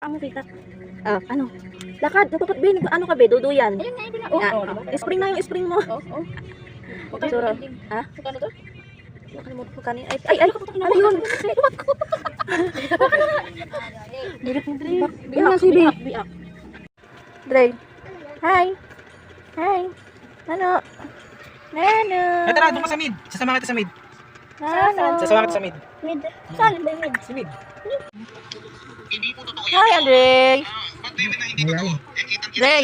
Ano kita? Ano? Lakad, dapat be, ano ka be, duduyan. Ayun nga, hindi na. Spring na yung spring mo. Sura. Ha? Magkano to? Nakalimutan ko kanina. Ay, ano yun? Biak na si Bi. Dre. Hi. Hi. Ano? Nano. Tara, doon ka sa mid. Sasama kita sa mid. Nano. Sasama kita sa mid. Mid. Saan ba yung mid? Si mid. Hi, Andre. Dre.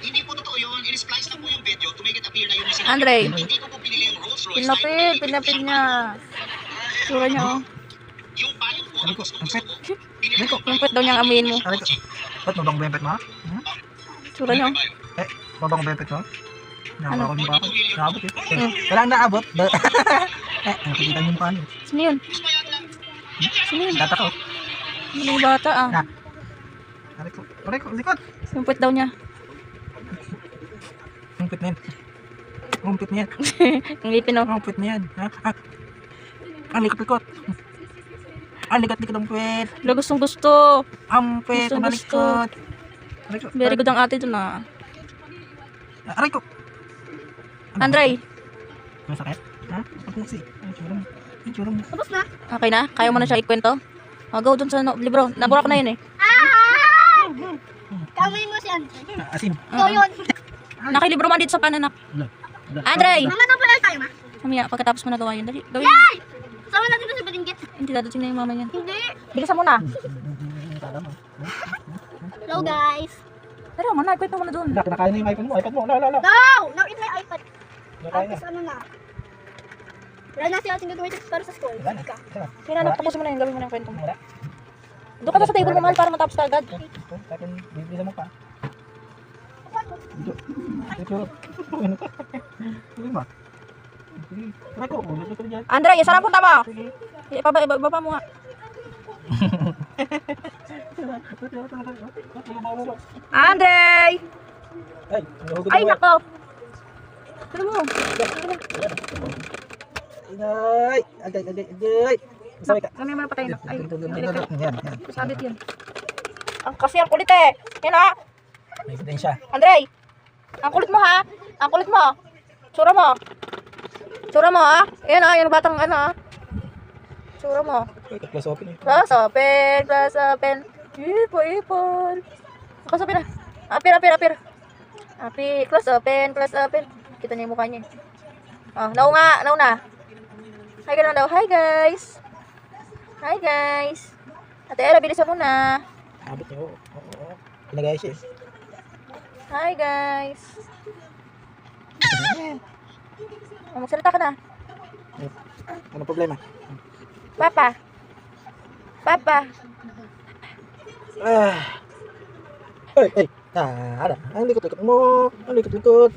Hindi po totoo yun. In-splice na po yung video to make it appear na yun yung Andre. Hindi ko po pinili yung Rolls Royce. Pinapit niya. Sura niya, oh. Yung payong po ang gusto Ang pet. ko. Yung pet daw niyang amin mo. Aray ko. Ba't mabang bempet mo? Sura niya, oh. Mabang bempet mo? Ano? Nakakabot mo ba ako? Naabot eh. Wala ang naabot. Nakikita niyo yung paano. Sino yun? Sino yun? Data ko. Ano yung bata, ah? Aray ko. Likod. Yung pet daw niya. Humpit na yan. Humpit na yan. Yung lipin, oh. Humpit na yan. Ang likot-likot. Ang likot-likot ang pet. Wala gustong gusto. Ang pet. Ang Gusto. likot. Aray ko. Very good ang ate dun, ah. Aray ko. Andre, Masakit? Ha? Ako kasi. Ang tsura mo. Tapos na. okay na? Kaya mo na siya ikwento? Go dun sa libro. Nabura ko na yun, eh. Kamay mo si Andre. Asim. Ikaw yun. Nakilibro man dito sa pananak. Andre! Mama, na pala tayo, ma. Mamaya, pagkatapos mo nagawa yun. Dali, gawin. Yay! Sama natin ito sa Balinggit. Hindi, dadating na yung mama niyan. Hindi. Bilisan mo na. Hello, guys. Pero, mana, ikwento mo na dun. Kinakain na yung iPhone mo. iPad mo. La. No! Now, in my iPad. Kinakain na. Tapos ano na. Wala na siya ating gagawin para sa school. Wala na. Ka. Kaya na, tapusin mo na yung gawin mo na yung kwento mo. Wala. Doon ka na sa table mo, mahal, para matapos ka agad. Tapos bibisa mo pa. Dito. Ano ka? Sige ma. Aray ko. Ulit ko dyan. Andre, saan ang punta mo? Ibaba mo nga. Andre! Ay, Ay, nako! Ano mo? Inay! Agay! Sabi ka. Kami naman patay na. Ay, Yan. sabit yun. Ang kasi ang kulit eh. Yan ha. May ebidensya. Andre! Ang kulit mo ha. Ang kulit mo. Tsura mo. Tsura mo ha. Yan ha. Yan batang ano ha. Tsura mo. Close open eh. Plus open. Ipon. Close open na. Apir. Close open. Kita niya yung mukha niya. Now na. Hi ka naman daw. Hi guys. Ate Ella, bilisan mo na. Abot niyo. Oo. Pinagaya siya eh. Hi guys. Magsalita ka na. Ano problema? Papa. Ay. Ada. Ang likot-likot mo. Ang likot-likot.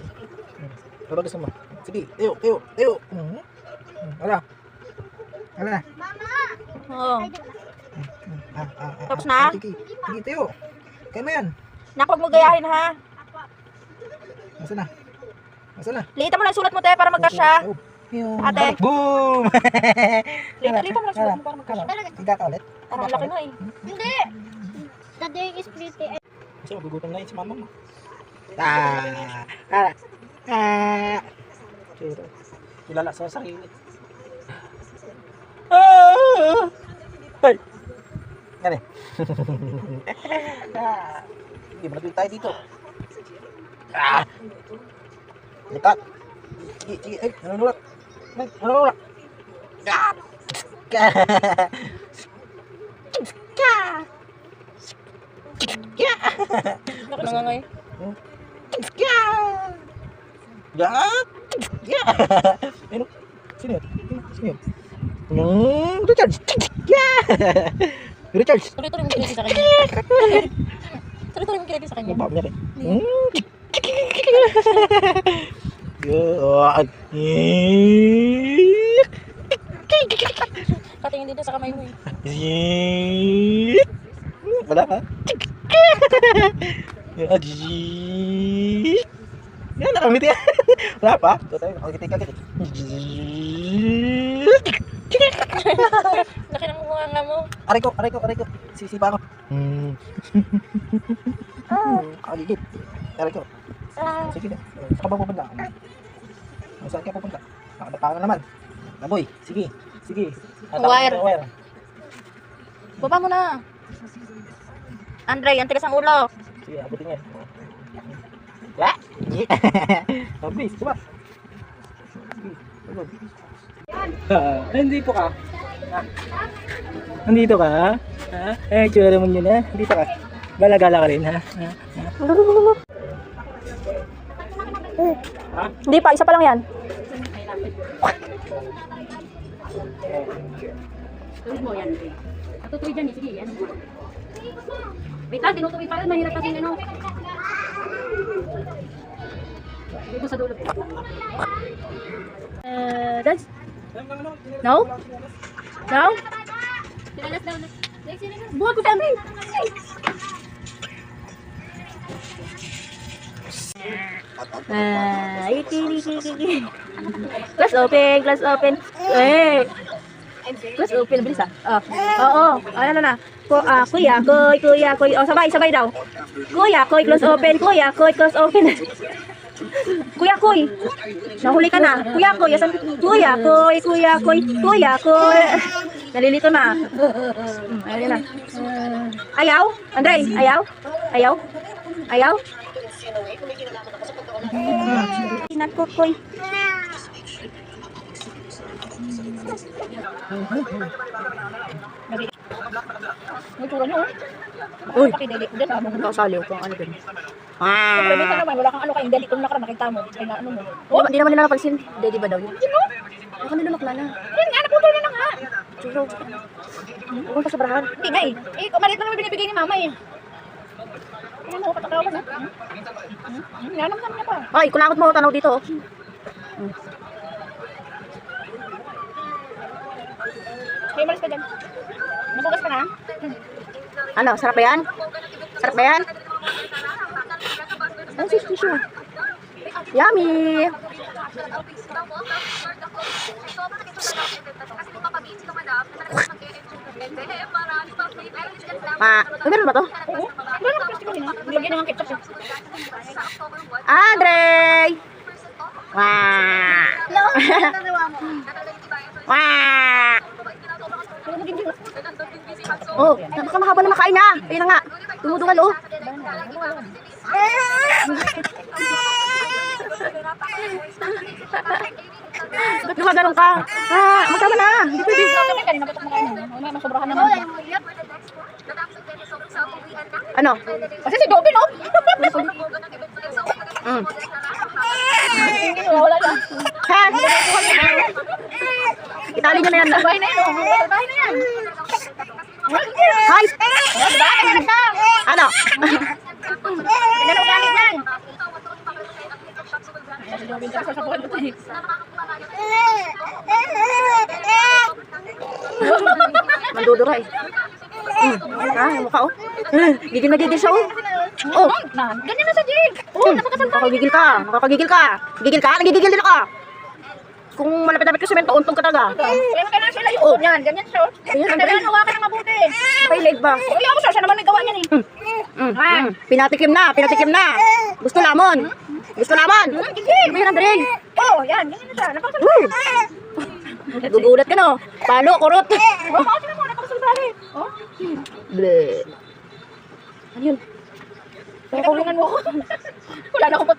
Ano gusto mo? Sige. Tayo. Wala na. Oo. Tapos na? Sige, tayo. Kaya mo yan. Naku, huwag mo gayahin ha. Masa na? Liitan mo na yung sulat mo te para magkasya. Ate. Boom! Liitan mo na yung sulat mo para magkasya. Tiga ka ulit. Ang laki na eh. Hindi. The day is pretty. Kasi magugutom na yun si mama mo. Kilala sa sarili. Ay! Gani. Hindi mo nagawin tayo dito. Lipat. Sige. Ay, nanunulak. Naku na nga ngayon. Ano? Sino yun? Richard! Richard! Tuloy-tuloy mo kiniti sa kanya. Tuloy-tuloy mo kiniti sa kanya. Baba niya rin. Patingin dito sa kamay mo eh. Wala ka? Yan, nakamiti yan. Wala pa? Ito tayo, nakakiti. Laki ng mukha mo. Aray ko. Sisipa ako. Kakagigit. Aray ko. Sige na. Saan ka ba pupunta? Saan ka pupunta? Nakadapangan naman. Naboy, sige. Wire. Baba mo na. Andre, ang tigas ang ulo. Sige, abutin yan. Ya? Mabilis, diba? Sige, tulog. Nandito ka? Nandito ka? Ha? Tsura mo yun ha? Nandito ka? Gala-gala ka rin ha? Hindi pa, isa pa lang yan. Tuwid mo yan. Tutuwid yan, sige, yan. Wait lang, tinutuwid pa rin, mahirap kasi ano. Dito sa dulo. Dance? No? No? Sinalas daw. Buhat ko kami. Iki. Class open. Class open, bilis ah. Oo. Ano na. Kuya, koy. Oh, sabay daw. Kuya, koy, close open. Kuya, koy, close open. Kuya, koy. Nahuli ka na. Kuya, koy. Kuya, koy. Nalilito na. Ayun na. Ayaw? Andre, ayaw? Sinat ko, koy. May tura nyo, Uy! Nakasaliw ko, ano din. Minsan naman, wala kang ano kayong dali kung nakara, nakita mo. Kaya ano mo. Hindi naman nila napansin. Daddy ba daw yun? Baka nilunok na. Yan nga, naputol na nga. Churo. Huwag pa sa barahan. Hindi nga eh. Maliit na naman binibigay ni mama eh. Ano mo, patakaw ka na. Nanamsam niya pa. Ay, kulangot mo, tanaw dito. May malis ka dyan. Magugas ka na. Ano, sarap ba yan? Ano si tissue? Yummy! Meron ba to? Oo. Meron ang plastic kanina. Nilagyan ng ketchup eh. Andre! Wah! Wah! Oh, napakamahaba na makain na. Ayun na nga. Dumudungal oh. Ba't gumagano'n ka? Magkama na. Hindi pwede. Kanina pa ito kumakain. May masobrahan naman. Ano? Kasi si Dobby no? Wala na. Ha? Itali nyo na yan. Bahay na yun. Bahay na yan. Hi! Ano? Ganun ugalit yan. Si Dobby kasi sa buwan ito eh. Mandudura eh. Yung mukha oh. Gigil na gigil siya oh. Oh. Ganyan na sa Jig. Oh, napakasal ka. Nakakagigil ka. Gigil ka? Nagigigil din ako. Kung malapit-lapit ka semento, untong ka talaga. Kaya kailangan sila yung yan. Ganyan siya. Ganyan, hawakan ng mabuti. May leg ba? Uy, ako siya naman may gawa niyan eh. Pinatikim na. Gusto lamon. Ano ba yun, Andre? Oh, yan. Ganyan na siya. Napakasal Gugulat ka no. Palo, kurot. Oh, bakit na mo? Napakasal ka rin. Oh. Bleh. Ano yun? Pagkakulungan mo ako. Wala na akong